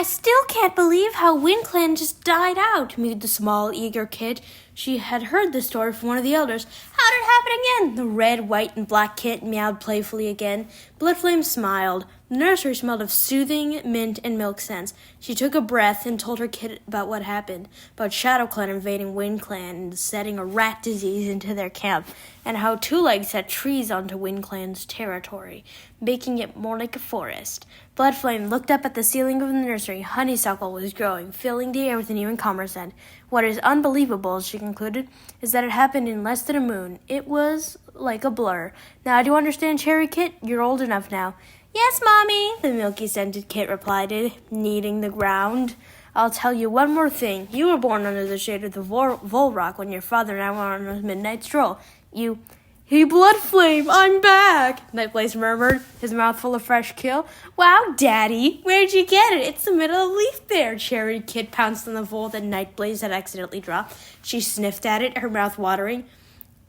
I still can't believe how WindClan just died out, mewed the small, eager kid. She had heard the story from one of the elders. How did it happen again? The red, white, and black kit meowed playfully again. Bludflam smiled. The nursery smelled of soothing mint and milk scents. She took a breath and told her kid about what happened, about ShadowClan invading WindClan and setting a rat disease into their camp, and how Two Legs set trees onto WindClan's territory, making it more like a forest. Bludflame looked up at the ceiling of the nursery. Honeysuckle was growing, filling the air with an even calmer scent. What is unbelievable, she concluded, is that it happened in less than a moon. It was like a blur. Now, do you understand, Cherry Kit? You're old enough now. Yes, Mommy, the milky-scented kit replied, kneading the ground. I'll tell you one more thing. You were born under the shade of the Volrock when your father and I went on a midnight stroll. Hey, Bludflame, I'm back, Nightblaze murmured, his mouth full of fresh kill. Wow, Daddy, where'd you get it? It's the middle of Leaf Bear. Cherry Kit pounced on the vole that Nightblaze had accidentally dropped. She sniffed at it, her mouth watering.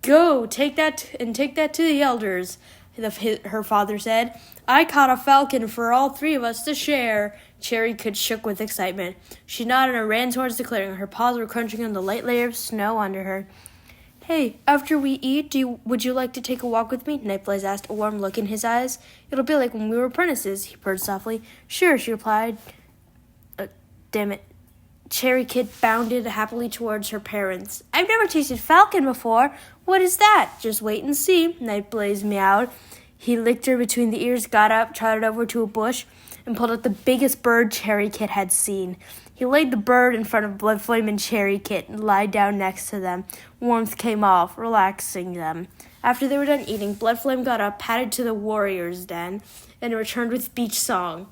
Go, take that to the elders, her father said. I caught a falcon for all three of us to share. Cherry Kit shook with excitement. She nodded and ran towards the clearing. Her paws were crunching on the light layer of snow under her. Hey, after we eat, would you like to take a walk with me? Nightblaze asked, a warm look in his eyes. It'll be like when we were apprentices, he purred softly. Sure, she replied. Damn it. Cherry Kit bounded happily towards her parents. I've never tasted falcon before. What is that? Just wait and see, Nightblaze meowed. He licked her between the ears, got up, trotted over to a bush, and pulled out the biggest bird Cherry Kit had seen. He laid the bird in front of Bludflame and Cherry Kit and lied down next to them. Warmth came off, relaxing them. After they were done eating, Bludflame got up, padded to the warrior's den, and returned with Beach Song.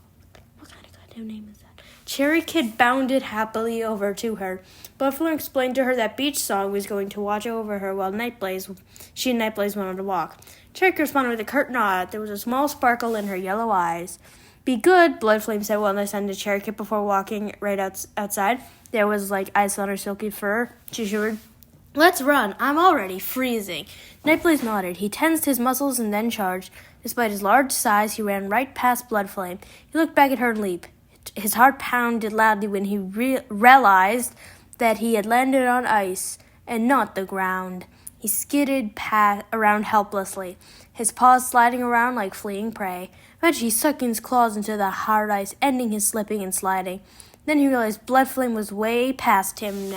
What kind of goddamn name is that? Cherry Kit bounded happily over to her. Bludflame explained to her that Beach Song was going to watch over her while she and Nightblaze went on a walk. Cherry Kit responded with a curt nod. There was a small sparkle in her yellow eyes. Be good, Bludflame said while listening to Cherry Kit before walking right outside. There was like ice on her silky fur. She shivered. Let's run. I'm already freezing. Nightblaze nodded. He tensed his muscles and then charged. Despite his large size, he ran right past Bludflame. He looked back at her and leaped. His heart pounded loudly when he realized that he had landed on ice and not the ground. He skidded around helplessly, his paws sliding around like fleeing prey. Eventually, he sucked his claws into the hard ice, ending his slipping and sliding. Then he realized Bludflame was way past him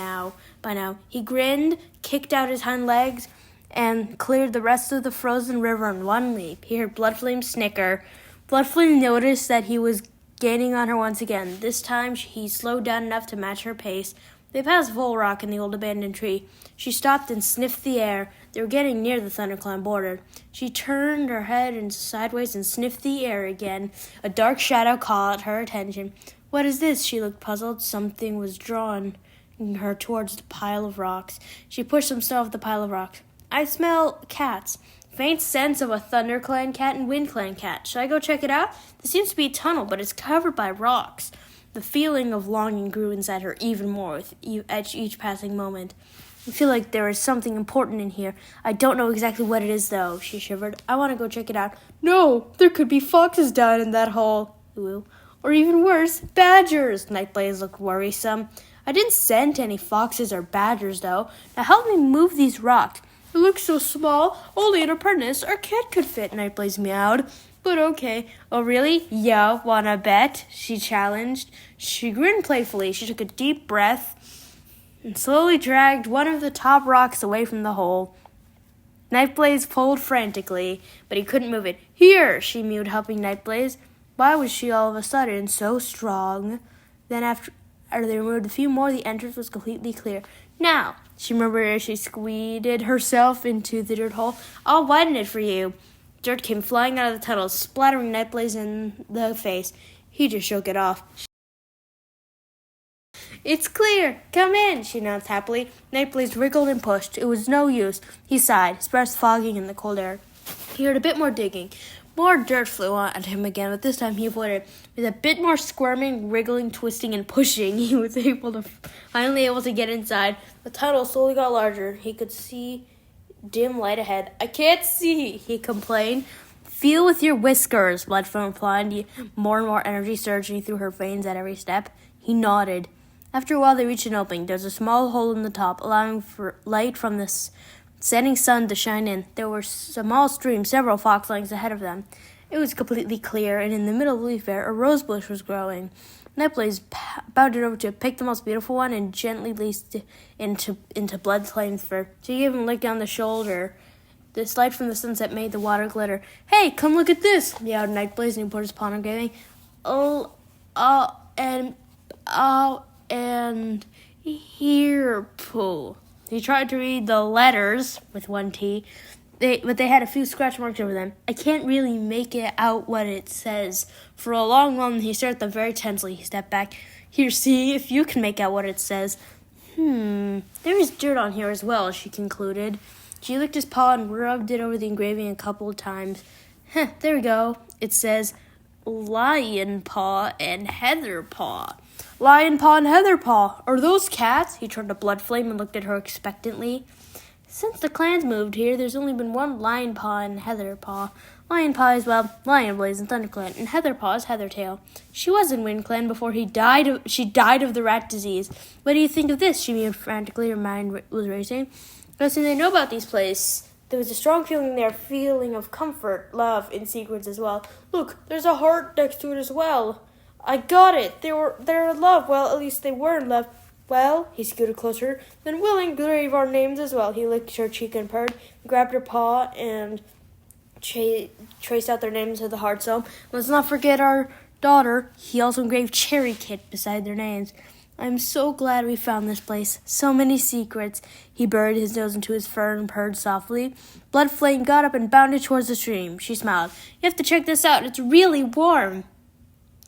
by now. He grinned, kicked out his hind legs, and cleared the rest of the frozen river in one leap. He heard Bludflame snicker. Bludflame noticed that he was gaining on her once again. This time, he slowed down enough to match her pace. They passed Volrock and the old abandoned tree. She stopped and sniffed the air. They were getting near the ThunderClan border. She turned her head sideways and sniffed the air again. A dark shadow caught her attention. What is this? She looked puzzled. Something was drawing her towards the pile of rocks. She pushed some snow off the pile of rocks. I smell cats. Faint sense of a ThunderClan cat and WindClan cat. Should I go check it out? There seems to be a tunnel, but it's covered by rocks. The feeling of longing grew inside her even more with each passing moment. I feel like there is something important in here. I don't know exactly what it is, though, she shivered. I want to go check it out. No, there could be foxes down in that hole. Ooh. Or even worse, badgers. Nightblaze looked worrisome. I didn't send any foxes or badgers, though. Now help me move these rocks. It looks so small, only an apprentice or kid could fit, Nightblaze meowed. But okay. Oh, really? Yeah, wanna bet? She challenged. She grinned playfully. She took a deep breath and slowly dragged one of the top rocks away from the hole. Nightblaze pulled frantically, but he couldn't move it. Here, she mewed, helping Nightblaze. Why was she all of a sudden so strong? Then after they removed a few more, the entrance was completely clear. Now, she murmured as she squeezed herself into the dirt hole. I'll widen it for you. Dirt came flying out of the tunnel, splattering Nightblaze in the face. He just shook it off. It's clear. Come in, she announced happily. Nightblaze wriggled and pushed. It was no use. He sighed, his breath fogging in the cold air. He heard a bit more digging. More dirt flew at him again, but this time he avoided it. With a bit more squirming, wriggling, twisting, and pushing, he was finally able to get inside. The tunnel slowly got larger. He could see dim light ahead. I can't see, he complained. Feel with your whiskers, Bludflam replied, more and more energy surging through her veins at every step. He nodded. After a while, they reached an opening. There was a small hole in the top, allowing for light from the setting sun to shine in. There were small streams, several fox lengths ahead of them. It was completely clear, and in the middle of the leaf bed, a rose bush was growing. Nightblaze bounded over to pick the most beautiful one and gently laced it into Bludflame's fur. She gave him a lick on the shoulder. The light from the sunset made the water glitter. "Hey, come look at this!" meowed Nightblaze, and he put his paw on her, giving, and here, Pooh. He tried to read the letters with one T, but they had a few scratch marks over them. I can't really make it out what it says. For a long moment, he stared at them very tensely. He stepped back. "Here, see if you can make out what it says." There is dirt on here as well, she concluded. She licked his paw and rubbed it over the engraving a couple of times. There we go. It says Lion Paw and Heather Paw. Lion Paw and Heather Paw. Are those cats? He turned to Bludflame and looked at her expectantly. Since the clans moved here, there's only been one Lion Paw and Heather Paw. Lion Paw is, well, Lion Blaze and ThunderClan, and Heather Paw is Heathertail. She was in WindClan before she died of the rat disease. What do you think of this? She mewed frantically. Her mind was racing. Because they know about these places. There was a strong feeling there, feeling of comfort, love, and secrets as well. Look, there's a heart next to it as well. I got it. They're in love. Well, at least they were in love. Well, he scooted closer. Then we'll engrave our names as well. He licked her cheek and purred, grabbed her paw, and traced out their names with the heart. So let's not forget our daughter. He also engraved Cherry Kit beside their names. I'm so glad we found this place. So many secrets. He buried his nose into his fur and purred softly. Bludflame got up and bounded towards the stream. She smiled. You have to check this out. It's really warm.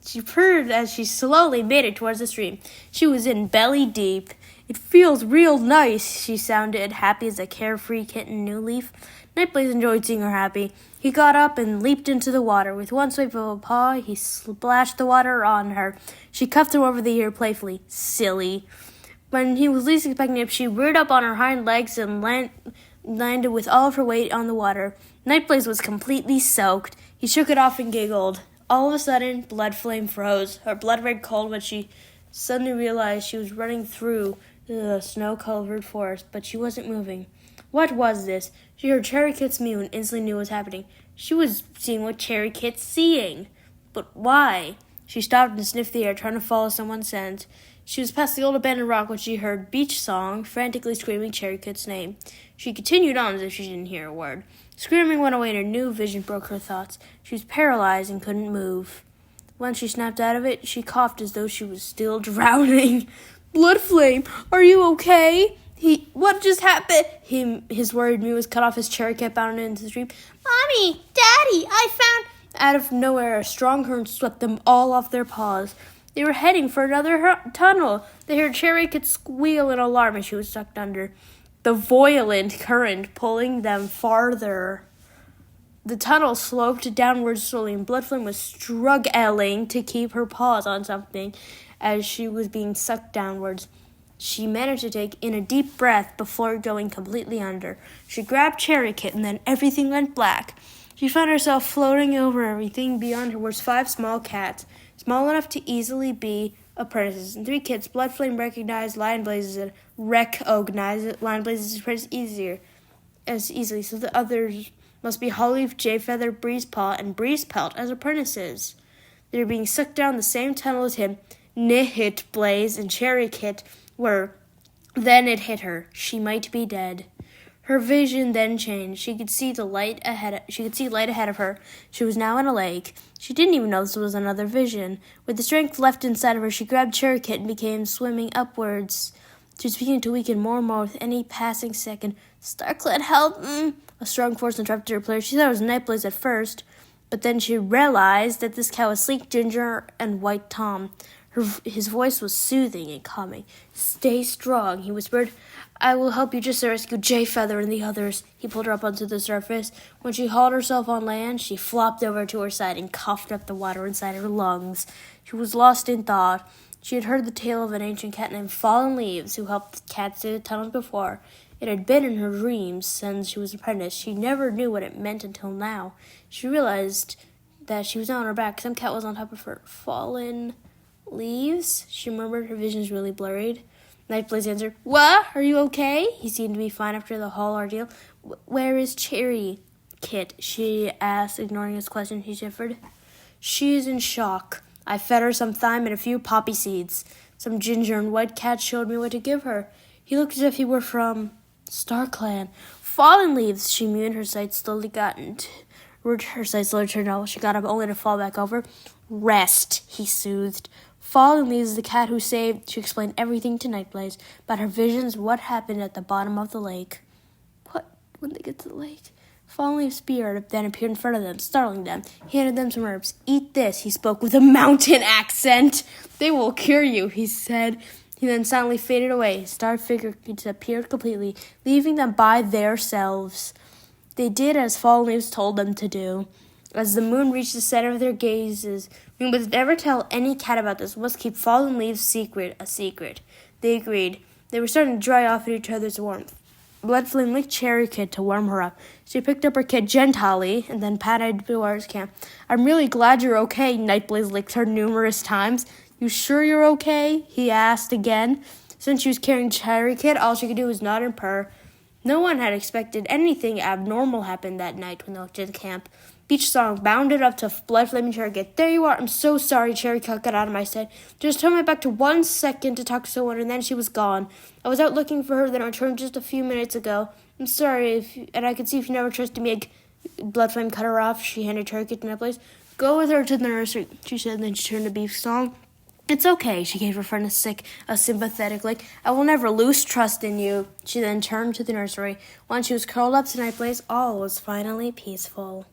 She purred as she slowly made it towards the stream. She was in belly deep. It feels real nice, she sounded, happy as a carefree kitten New Leaf. Nightblaze enjoyed seeing her happy. He got up and leaped into the water. With one swipe of a paw, he splashed the water on her. She cuffed him over the ear playfully. Silly. When he was least expecting it, she reared up on her hind legs and landed with all of her weight on the water. Nightblaze was completely soaked. He shook it off and giggled. All of a sudden, Bludflame froze. Her blood ran cold when she suddenly realized she was running through the snow-covered forest, but she wasn't moving. What was this? She heard Cherry Kit's mew and instantly knew what was happening. She was seeing what Cherry Kit's seeing. But why? She stopped and sniffed the air, trying to follow someone's scent. She was past the old abandoned rock when she heard Beach Song frantically screaming Cherry Kit's name. She continued on as if she didn't hear a word. Screaming went away and a new vision broke her thoughts. She was paralyzed and couldn't move. When she snapped out of it, she coughed as though she was still drowning. Bludflame, are you okay? What just happened? His worried mew was cut off as Cherry Kit bounded into the stream. Mommy, Daddy, I found... Out of nowhere, a strong current swept them all off their paws. They were heading for another tunnel. They heard Cherry Kit squeal in alarm as she was sucked under. The violent current pulling them farther. The tunnel sloped downwards slowly, and Bludflame was struggling to keep her paws on something as she was being sucked downwards. She managed to take in a deep breath before going completely under. She grabbed Cherry Kit, and then everything went black. She found herself floating over everything. Beyond her was 5 small cats, small enough to easily be apprentices, and 3 kids. Bludflame recognized Lion Blaze's and recognized Lion Blaze's apprentice easily, so the others must be Hollyleaf, Jayfeather, Breezepaw, and Breezepelt as apprentices. They were being sucked down the same tunnel as him. Nihit Blaze and Cherry Kit were. Then it hit her. She might be dead. Her vision then changed. She could see light ahead of her. She was now in a lake. She didn't even know this was another vision. With the strength left inside of her, she grabbed Cherry Kit and began swimming upwards. She was beginning to weaken more and more with any passing second. StarClan, help! A strong force interrupted her player. She thought it was Nightblaze at first, but then she realized that this cat was Sleek Ginger and White Tom. His voice was soothing and calming. Stay strong, he whispered. I will help you just to rescue Jayfeather and the others. He pulled her up onto the surface. When she hauled herself on land, she flopped over to her side and coughed up the water inside her lungs. She was lost in thought. She had heard the tale of an ancient cat named Fallen Leaves who helped cats through the tunnels before. It had been in her dreams since she was an apprentice. She never knew what it meant until now. She realized that she was not on her back. Some cat was on top of her. Fallen leaves? She murmured, her visions really blurred. Nightblaze answered, "What? Are you okay?" He seemed to be fine after the whole ordeal. "Where is Cherry Kit?" she asked, ignoring his question. He shivered. "She's in shock. I fed her some thyme and a few poppy seeds. Some ginger and white cat showed me what to give her." He looked as if he were from StarClan. "Fallen leaves," she mewed. Her sight slowly turned over. She got up only to fall back over. "Rest," he soothed. "Fallen leaves is the cat who saved." She explained everything to Nightblaze about her visions, what happened at the bottom of the lake. What when they get to the lake? Fallen Leaf's spirit then appeared in front of them, startling them. He handed them some herbs. "Eat this," he spoke with a mountain accent. "They will cure you," he said. He then silently faded away. His star figure disappeared completely, leaving them by themselves. They did as Fallen Leaves told them to do. As the moon reached the center of their gazes, we must never tell any cat about this. We must keep Fallen Leaves' secret a secret. They agreed. They were starting to dry off in each other's warmth. Bludflam licked Cherry Kid to warm her up. She picked up her kid gentilely and then patted Bewar's camp. "I'm really glad you're okay," Nightblaze licked her numerous times. "You sure you're okay?" he asked again. Since she was carrying Cherry Kid, all she could do was nod and purr. No one had expected anything abnormal happen that night when they looked at the camp. Beach Song bounded up to Bludflam and Cherry Kid. "There you are. I'm so sorry," Cherry Kid got out of my sight. "Just turned my back to 1 second to talk to someone, and then she was gone. I was out looking for her, then I returned just a few minutes ago. I'm sorry, and I could see if you never trusted me." Bludflam cut her off. She handed Cherry Kid to Nightblaze. "Go with her to the nursery," she said, and then she turned to Beach Song. "It's okay," she gave her friend a sympathetic lick. "I will never lose trust in you." She then turned to the nursery. Once she was curled up to Nightblaze, all was finally peaceful.